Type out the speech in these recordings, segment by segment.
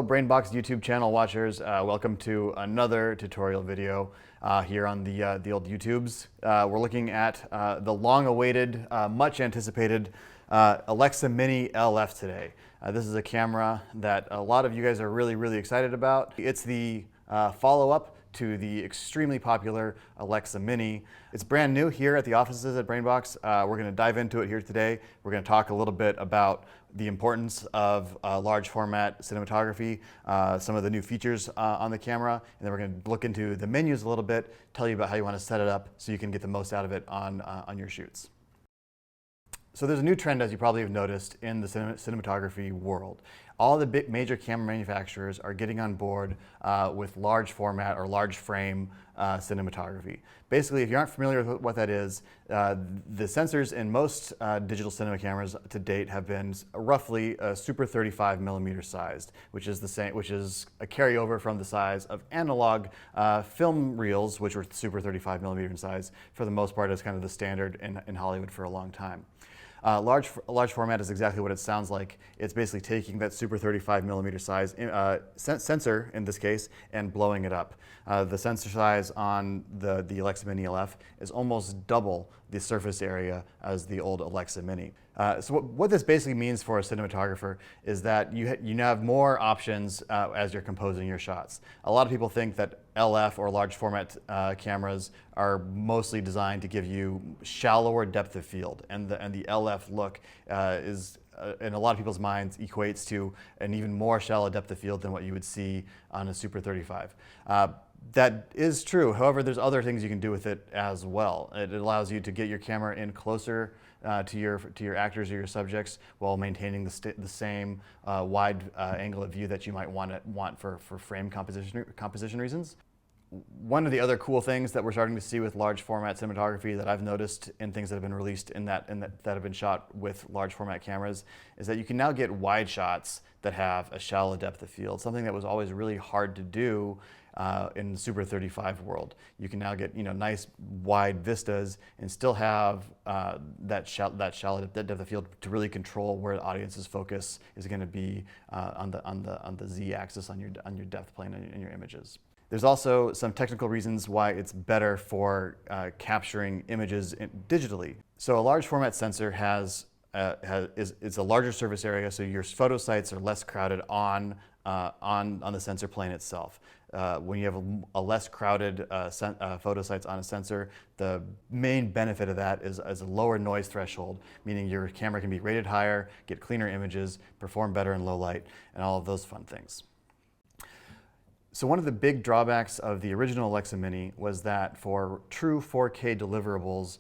Hello Brainbox YouTube channel watchers, welcome to another tutorial video here on the old YouTubes. We're looking at the long-awaited, much anticipated Alexa Mini LF today. This is a camera that a lot of you guys are really excited about. It's the follow-up to the extremely popular Alexa Mini. It's brand new here at the offices at Brainbox. We're going to dive into it here today. We're going to talk a little bit about the importance of large format cinematography, some of the new features on the camera, and then we're going to look into the menus a little bit, tell you about how you want to set it up so you can get the most out of it on your shoots. So there's a new trend, as you probably have noticed, in the cinematography world. All the big major camera manufacturers are getting on board with large format or large frame cinematography. Basically, if you aren't familiar with what that is, the sensors in most digital cinema cameras to date have been roughly a super 35 millimeter sized, which is a carryover from the size of analog film reels, which were super 35 millimeter in size for the most part as kind of the standard in Hollywood for a long time. Large format is exactly what it sounds like. It's basically taking that super 35 millimeter size sensor, in this case, and blowing it up. The sensor size on the Alexa Mini LF is almost double the surface area as the old Alexa Mini. So what this basically means for a cinematographer is that you have more options as you're composing your shots. A lot of people think that LF or large format cameras are mostly designed to give you shallower depth of field, and the LF look is in a lot of people's minds equates to an even more shallow depth of field than what you would see on a Super 35. That is true. However, there's other things you can do with it as well. It allows you to get your camera in closer to your actors or your subjects while maintaining the same wide angle of view that you might want for frame composition reasons. One of the other cool things that we're starting to see with large format cinematography that I've noticed in things that have been released that have been shot with large format cameras is that you can now get wide shots that have a shallow depth of field, something that was always really hard to do in the Super 35 world. You can now get nice wide vistas and still have that shallow depth of field to really control where the audience's focus is going to be on the z-axis on your depth plane in your images. There's also some technical reasons why it's better for capturing images digitally. So a large format sensor is a larger surface area, so your photo sites are less crowded on the sensor plane itself. When you have a less crowded photo sites on a sensor, the main benefit of that is a lower noise threshold, meaning your camera can be rated higher, get cleaner images, perform better in low light, and all of those fun things. So one of the big drawbacks of the original Alexa Mini was that for true 4K deliverables,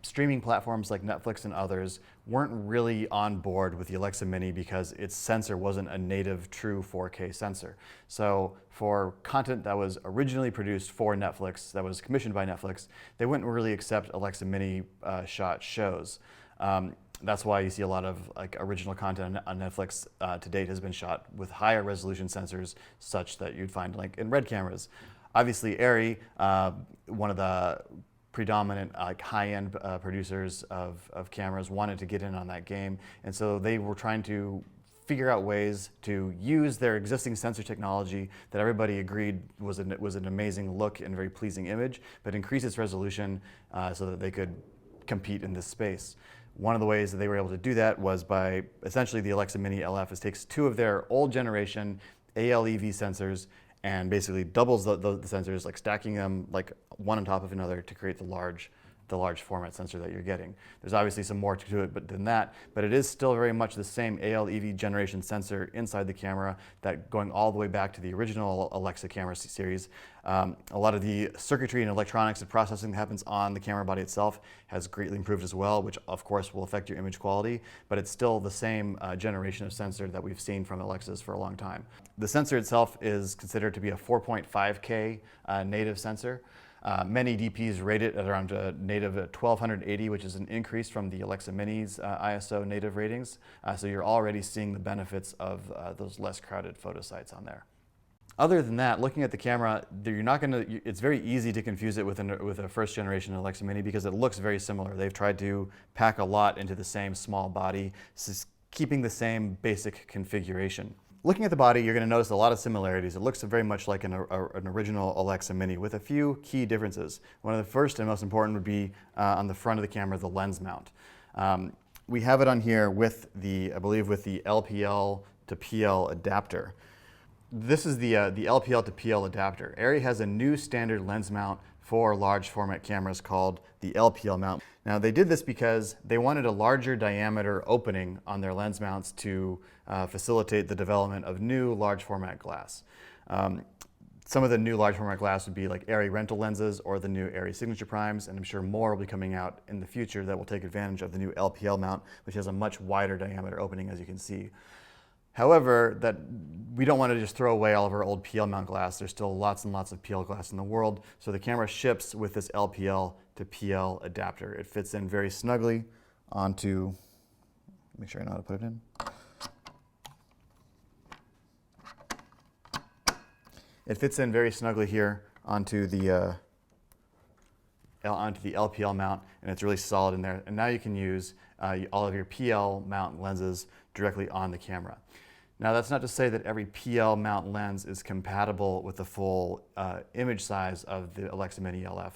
streaming platforms like Netflix and others weren't really on board with the Alexa Mini because its sensor wasn't a native true 4K sensor. So for content that was originally produced for Netflix, that was commissioned by Netflix, they wouldn't really accept Alexa Mini shot shows. That's why you see a lot of original content on Netflix to date has been shot with higher resolution sensors, such that you'd find in Red cameras. Obviously, Arri, one of the predominant high-end producers of cameras, wanted to get in on that game, and so they were trying to figure out ways to use their existing sensor technology that everybody agreed was an amazing look and very pleasing image, but increase its resolution so that they could compete in this space. One of the ways that they were able to do that was by essentially the Alexa Mini LF takes two of their old generation ALEV sensors and basically doubles the sensors, stacking them one on top of another to create the large format sensor that you're getting. There's obviously some more to it than that, but it is still very much the same ALEV generation sensor inside the camera, that going all the way back to the original Alexa camera series. A lot of the circuitry and electronics and processing that happens on the camera body itself has greatly improved as well, which of course will affect your image quality, but it's still the same generation of sensor that we've seen from Alexas for a long time. The sensor itself is considered to be a 4.5K native sensor. Many DPs rate it at around a native 1280, which is an increase from the Alexa Mini's ISO native ratings. So you're already seeing the benefits of those less crowded photo sites on there. Other than that, looking at the camera, it's very easy to confuse it with a first generation Alexa Mini because it looks very similar. They've tried to pack a lot into the same small body, keeping the same basic configuration. Looking at the body, you're going to notice a lot of similarities. It looks very much like an original Alexa Mini with a few key differences. One of the first and most important would be on the front of the camera, the lens mount. We have it on here with I believe with the LPL to PL adapter. This is the LPL to PL adapter. Arri has a new standard lens mount for large format cameras called the LPL mount. Now they did this because they wanted a larger diameter opening on their lens mounts to facilitate the development of new large format glass. Some of the new large format glass would be like Arri rental lenses or the new Arri signature primes, and I'm sure more will be coming out in the future that will take advantage of the new LPL mount, which has a much wider diameter opening, as you can see. However, we don't want to just throw away all of our old PL mount glass. There's still lots and lots of PL glass in the world, so the camera ships with this LPL to PL adapter. It fits in very snugly onto, make sure I know how to put it in. It fits in very snugly here onto the LPL mount, and it's really solid in there. And now you can use all of your PL mount lenses directly on the camera. Now that's not to say that every PL mount lens is compatible with the full image size of the Alexa Mini LF.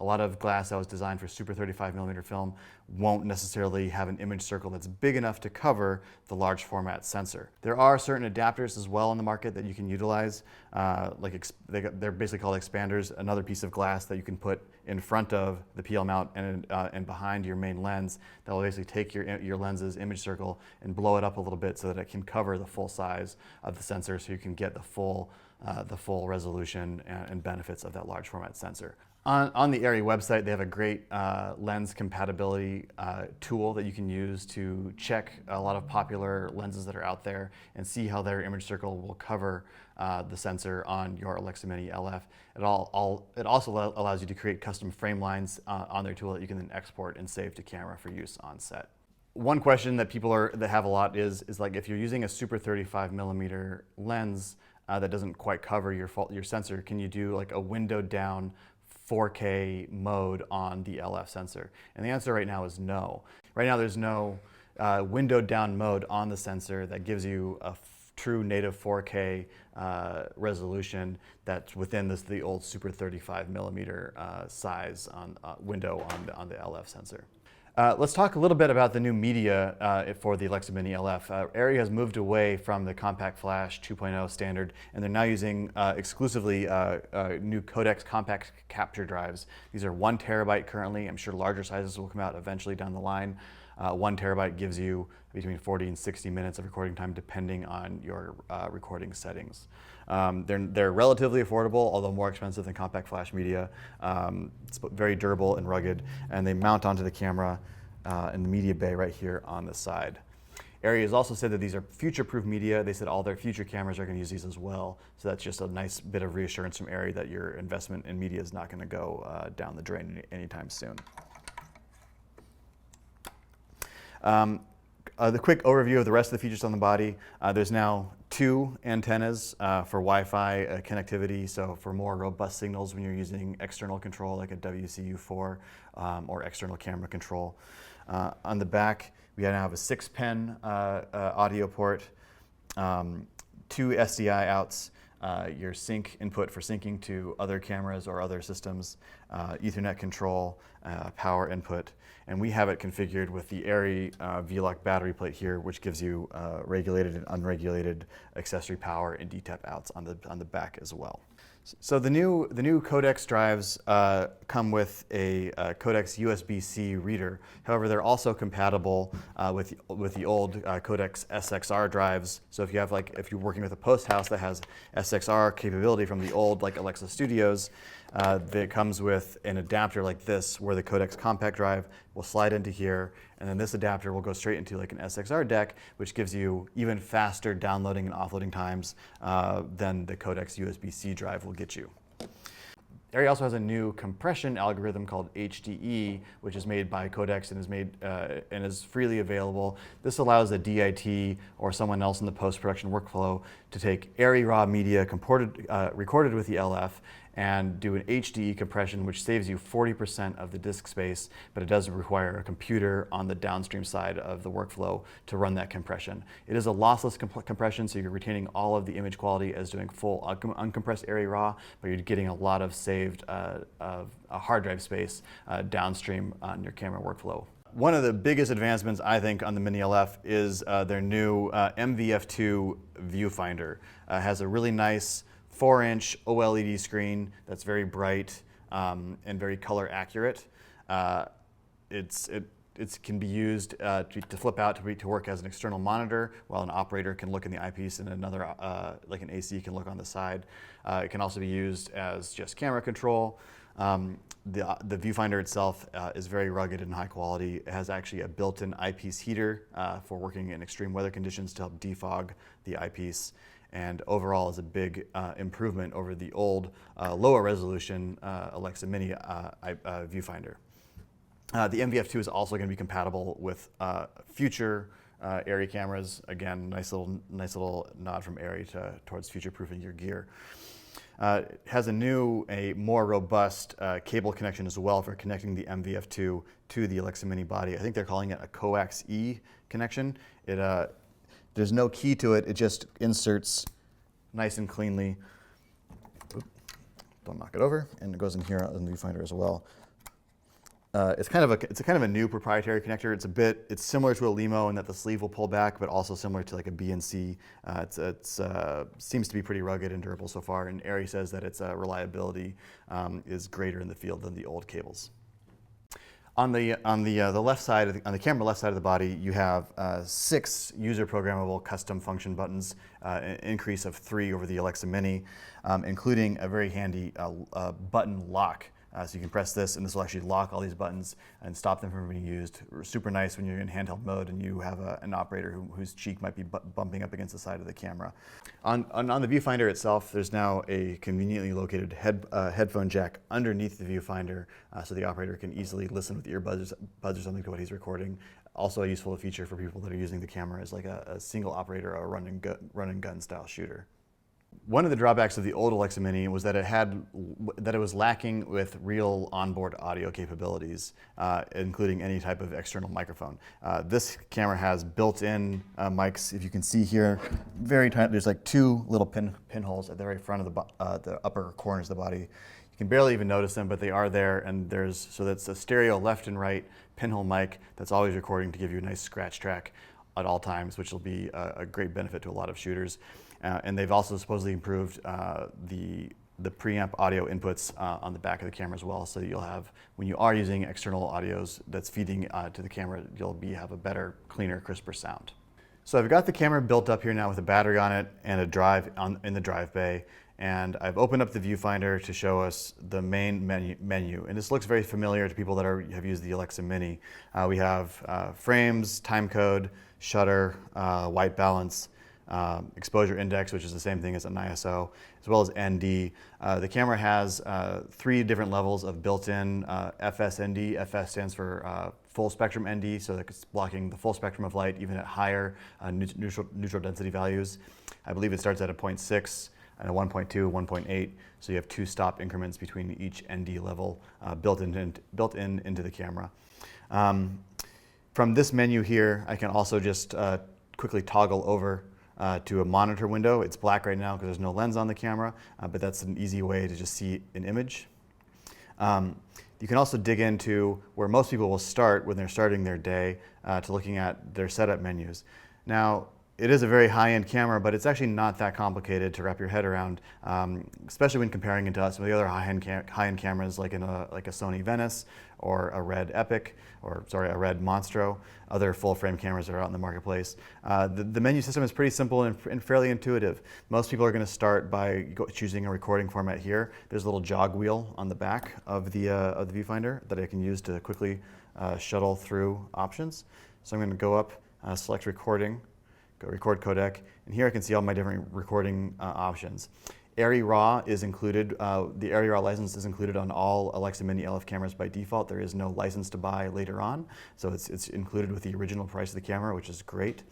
A lot of glass that was designed for super 35mm film won't necessarily have an image circle that's big enough to cover the large format sensor. There are certain adapters as well in the market that you can utilize. They're basically called expanders, another piece of glass that you can put in front of the PL mount and behind your main lens that will basically take your lens's image circle and blow it up a little bit so that it can cover the full size of the sensor, so you can get the full resolution and benefits of that large format sensor. On the Arri website, they have a great lens compatibility tool that you can use to check a lot of popular lenses that are out there and see how their image circle will cover the sensor on your Alexa Mini LF. It also allows you to create custom frame lines on their tool that you can then export and save to camera for use on set. One question that people that have a lot is like, if you're using a super 35mm lens that doesn't quite cover your sensor, can you do like a window down 4K mode on the LF sensor? And the answer right now is no. Right now there's no window down mode on the sensor that gives you a true native 4K resolution that's within the old super 35mm size window on the LF sensor. Let's talk a little bit about the new media for the Alexa Mini LF. Arri has moved away from the Compact Flash 2.0 standard, and they're now using exclusively new codex compact capture drives. These are 1 terabyte currently. I'm sure larger sizes will come out eventually down the line. 1 terabyte gives you between 40 and 60 minutes of recording time depending on your recording settings. They're relatively affordable, although more expensive than compact flash media. It's very durable and rugged, and they mount onto the camera in the media bay right here on the side. Arri has also said that these are future-proof media. They said all their future cameras are going to use these as well. So that's just a nice bit of reassurance from Arri that your investment in media is not going to go down the drain anytime soon. The quick overview of the rest of the features on the body. There's now 2 antennas for Wi-Fi connectivity, so for more robust signals when you're using external control like a WCU4 or external camera control. On the back, we now have a 6-pin audio port, 2 SDI outs, your sync input for syncing to other cameras or other systems, Ethernet control, power input, and we have it configured with the Arri V-Lock battery plate here, which gives you regulated and unregulated accessory power and DTAP outs on the back as well. So the new codex drives come with a codex USB-C reader. However, they're also compatible with the old codex SXR drives. So if you're working with a post house that has SXR capability from the old Alexa Studios, that comes with an adapter like this, where the codex compact drive will slide into here, and then this adapter will go straight into an SXR deck, which gives you even faster downloading and offloading times than the codex USB-C drive will get you. Arri also has a new compression algorithm called HDE, which is made by Codex and is freely available. This allows a DIT or someone else in the post-production workflow to take Arri raw media recorded with the LF and do an HD compression, which saves you 40% of the disk space, but it does require a computer on the downstream side of the workflow to run that compression. It is a lossless compression, so you're retaining all of the image quality as doing full uncompressed Arri RAW, but you're getting a lot of saved hard drive space downstream on your camera workflow. One of the biggest advancements, I think, on the Mini LF is their new MVF2 viewfinder. It has a really nice 4-inch OLED screen that's very bright and very color accurate. It can be used to flip out to work as an external monitor, while an operator can look in the eyepiece and another, like an AC, can look on the side. It can also be used as just camera control. The viewfinder itself is very rugged and high quality. It has actually a built-in eyepiece heater for working in extreme weather conditions to help defog the eyepiece, and overall is a big improvement over the old lower resolution Alexa Mini viewfinder. The MVF2 is also going to be compatible with future Arri cameras. Again, nice little nod from Arri towards future-proofing your gear. It has a more robust cable connection as well for connecting the MVF2 to the Alexa Mini body. I think they're calling it a coax-E connection. There's no key to it. It just inserts nice and cleanly. Oops, don't knock it over. And it goes in here on the viewfinder as well. It's kind of a new proprietary connector. It's similar to a Limo in that the sleeve will pull back, but also similar to like a B&C. It seems to be pretty rugged and durable so far, and Arri says that its reliability is greater in the field than the old cables. On the left side, on the camera left side of the body, you have 6 user programmable custom function buttons, an increase of 3 over the Alexa Mini, including a very handy button lock. So you can press this, and this will actually lock all these buttons and stop them from being used. Super nice when you're in handheld mode and you have an operator whose cheek might be bumping up against the side of the camera. On the viewfinder itself, there's now a conveniently located headphone jack underneath the viewfinder, so the operator can easily listen with earbuds or something to what he's recording. Also a useful feature for people that are using the camera as like a single operator or a run and gun style shooter. One of the drawbacks of the old Alexa Mini was that it was lacking with real onboard audio capabilities, including any type of external microphone. This camera has built-in mics. If you can see here, very tight. There's like 2 little pinholes at the very front of the upper corners of the body. You can barely even notice them, but they are there, and so that's a stereo left and right pinhole mic that's always recording to give you a nice scratch track at all times, which will be a great benefit to a lot of shooters. And they've also supposedly improved the preamp audio inputs on the back of the camera as well. So you'll have, when you are using external audios that's feeding to the camera, you'll have a better, cleaner, crisper sound. So I've got the camera built up here now with a battery on it and a drive in the drive bay. And I've opened up the viewfinder to show us the main menu. And this looks very familiar to people that have used the Alexa Mini. We have frames, time code, shutter, white balance, exposure index, which is the same thing as an ISO, as well as ND. The camera has 3 different levels of built-in FSND. FS stands for full spectrum ND, so that it's blocking the full spectrum of light even at higher neutral density values. I believe it starts at a 0.6 and a 1.2, 1.8, so you have 2 stop increments between each ND level built in into the camera. From this menu here, I can also just quickly toggle over to a monitor window. It's black right now because there's no lens on the camera, but that's an easy way to just see an image. You can also dig into where most people will start when they're starting their day to looking at their setup menus. Now, it is a very high-end camera, but it's actually not that complicated to wrap your head around, especially when comparing it to some of the other high-end cameras like a Sony Venice or a Red Epic, or sorry, a Red Monstro, other full-frame cameras that are out in the marketplace. The menu system is pretty simple and fairly intuitive. Most people are going to start by choosing a recording format here. There's a little jog wheel on the back of the viewfinder that I can use to quickly shuttle through options. So I'm going to go up, select recording, go record codec, and here I can see all my different recording options. Arri RAW is included. The Arri RAW license is included on all Alexa Mini LF cameras by default. There is no license to buy later on, so it's included with the original price of the camera, which is great.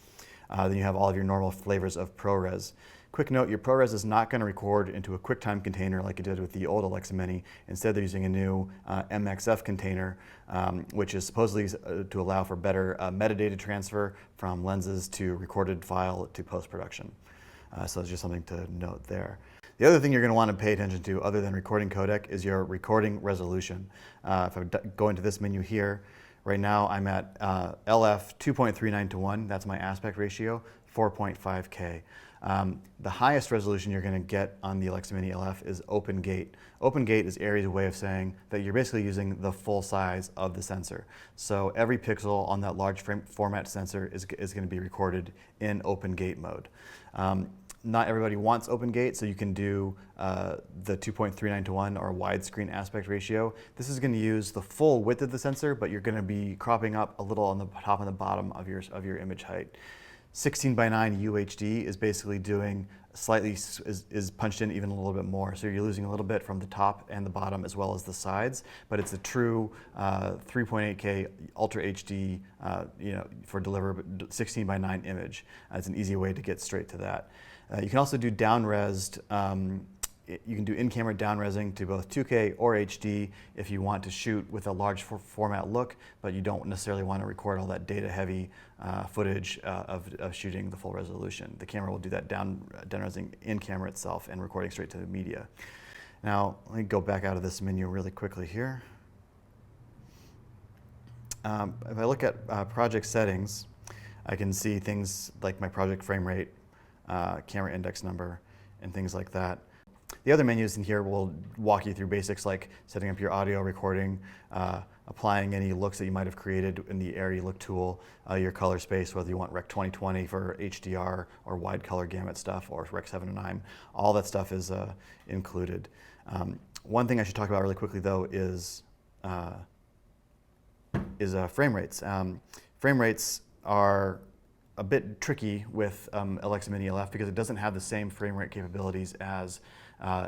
Then you have all of your normal flavors of ProRes. Quick note, your ProRes is not going to record into a QuickTime container like it did with the old Alexa Mini. Instead, they're using a new MXF container, which is supposedly to allow for better metadata transfer from lenses to recorded file to post-production. So it's just something to note there. The other thing you're going to want to pay attention to, other than recording codec, is your recording resolution. If I go into this menu here, right now I'm at LF 2.39:1. That's my aspect ratio, 4.5K. The highest resolution you're going to get on the Alexa Mini LF is open gate. Open gate is Arri's way of saying that you're basically using the full size of the sensor. So every pixel on that large format sensor is going to be recorded in open gate mode. Not everybody wants open gate, so you can do the 2.39:1 or widescreen aspect ratio. This is going to use the full width of the sensor, but you're going to be cropping up a little on the top and the bottom of your image height. 16:9 UHD is basically doing slightly, is punched in even a little bit more. So you're losing a little bit from the top and the bottom as well as the sides, but it's a true 3.8K Ultra HD, for deliver 16:9 image. It's an easy way to get straight to that. You can also do down-resed. You can do in-camera down-resing to both 2K or HD if you want to shoot with a large format look, but you don't necessarily want to record all that data-heavy footage of shooting the full resolution. The camera will do that down-resing in-camera itself and recording straight to the media. Now, let me go back out of this menu really quickly here. If I look at project settings, I can see things like my project frame rate, camera index number, and things like that. The other menus in here will walk you through basics like setting up your audio recording, applying any looks that you might have created in the Arri look tool, your color space, whether you want Rec 2020 for HDR or wide color gamut stuff, or Rec 709. All that stuff is included. One thing I should talk about really quickly though is frame rates. Frame rates are a bit tricky with Alexa Mini LF because it doesn't have the same frame rate capabilities as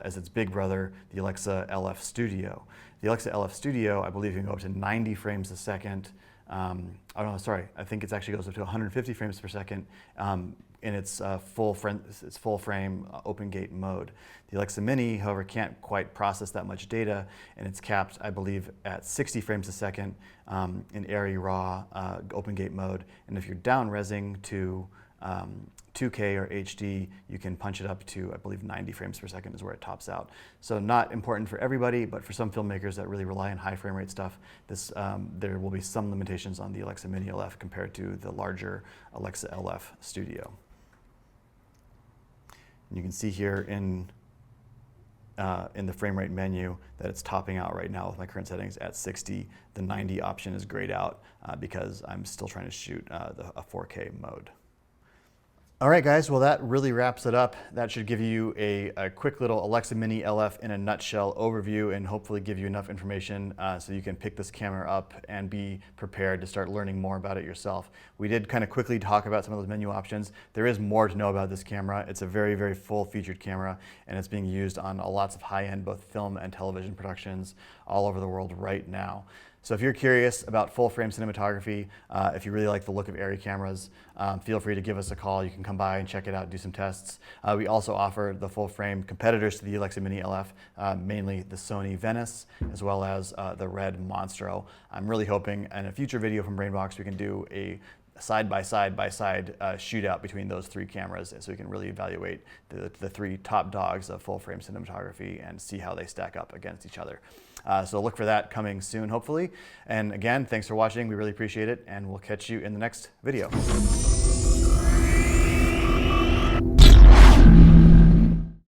its big brother, the Alexa LF Studio. The Alexa LF Studio, I believe, can go up to 90 frames a second. Oh no, sorry, I think it actually goes up to 150 frames per second in its full frame open gate mode. The Alexa Mini, however, can't quite process that much data, and it's capped, I believe, at 60 frames a second in Arri raw open gate mode. And if you're down-resing to 2K or HD, you can punch it up to, I believe, 90 frames per second is where it tops out. So not important for everybody, but for some filmmakers that really rely on high frame rate stuff, there will be some limitations on the Alexa Mini LF compared to the larger Alexa LF Studio. And you can see here in the frame rate menu that it's topping out right now with my current settings at 60. The 90 option is grayed out because I'm still trying to shoot a 4K mode. All right, guys, well, that really wraps it up. That should give you a quick little Alexa Mini LF in a nutshell overview and hopefully give you enough information so you can pick this camera up and be prepared to start learning more about it yourself. We did kind of quickly talk about some of those menu options. There is more to know about this camera. It's a very, very full-featured camera, and it's being used on lots of high-end both film and television productions all over the world right now. So if you're curious about full-frame cinematography, if you really like the look of Arri cameras, feel free to give us a call. You can come by and check it out, do some tests. We also offer the full-frame competitors to the Alexa Mini LF, mainly the Sony Venice, as well as the Red Monstro. I'm really hoping in a future video from Brainbox we can do a side-by-side shootout between those three cameras so we can really evaluate the three top dogs of full-frame cinematography and see how they stack up against each other. So look for that coming soon, hopefully. And again, thanks for watching. We really appreciate it, and we'll catch you in the next video.